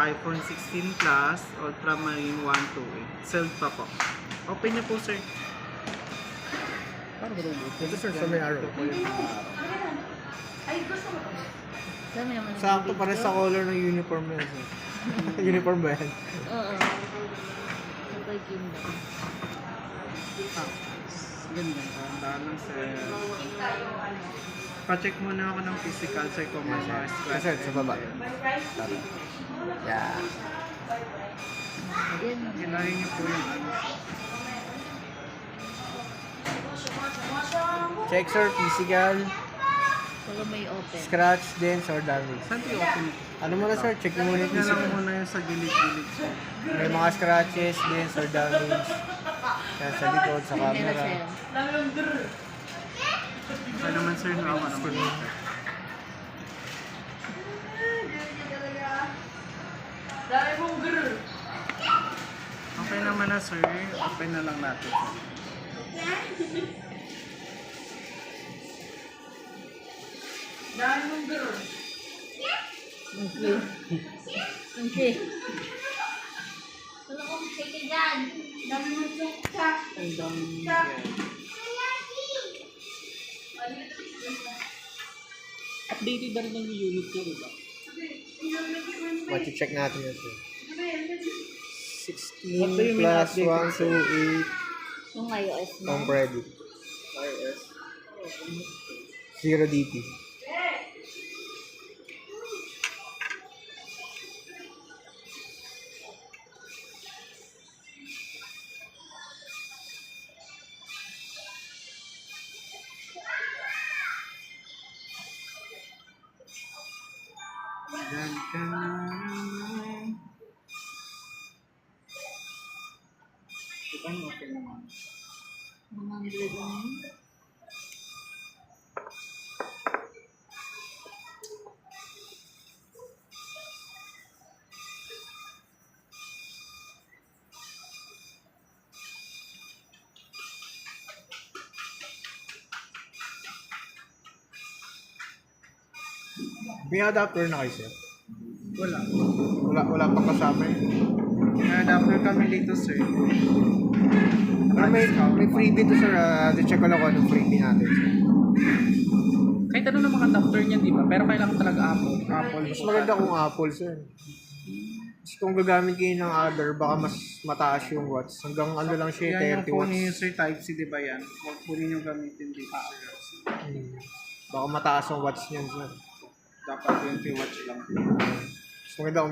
iPhone 16 Plus, Ultramarine 128. Sold pa po. Open niyo po, sir. Parang robot. Ito sir, sa may araw. Ito po yung Dami naman. Sakto pa rin sa color ng uniform mo yan sir. Uniform ba yan? Oo. Kapag yun lang. Ganda. Tandaan lang, sir. Pa-check muna ako ng physical, sir, kung may mga scratch. Sir, sa baba. Yeah. Yan. Hilahin niyo po yung ano. Check sir, physical, Saka may open. scratch, dents, or damage. Saan po yung open? Ano muna sir, check mo muna yung Tignan lang physical. muna yung sa gilid-gilid, sir. May mga scratches, dents, or damage. Yan sa likod, sa Hindi na camera. sa'yo. Kaya naman, sir, nawa naman. Okay naman na, sir. Open na lang natin. Okay. Wala kong sige dyan. Dami mo chok-chak. Ang dami. Updated na rin ang unit niya, di ba? Check natin yan sir. 16 What do you mean plus updated, 128 Yung iOS mo. home credit. iOS. 0 DP. Yan ka naman. Ito ang okay naman. 100 lang. May adapter na kayo sir? Wala. Wala pa kasama eh. May adapter kami dito, sir. Pero may freebie to sir. Check ko lang kung anong freebie natin sir. Kahit ano ng mga adapter niya, di ba? Pero kailangan talaga Apple. Apple. Mas maganda kung Apple sir. Kasi kung gagamit kayo ng other, baka mas mataas yung watts. Hanggang ano lang siya, Yan yung 30 phone watts. ni Sir Type-C, di ba yan? Huwag po rin yung gamitin dito, sir. Baka mataas ang watts niyan sir. Dapat 20 watts lang. Mas maganda kung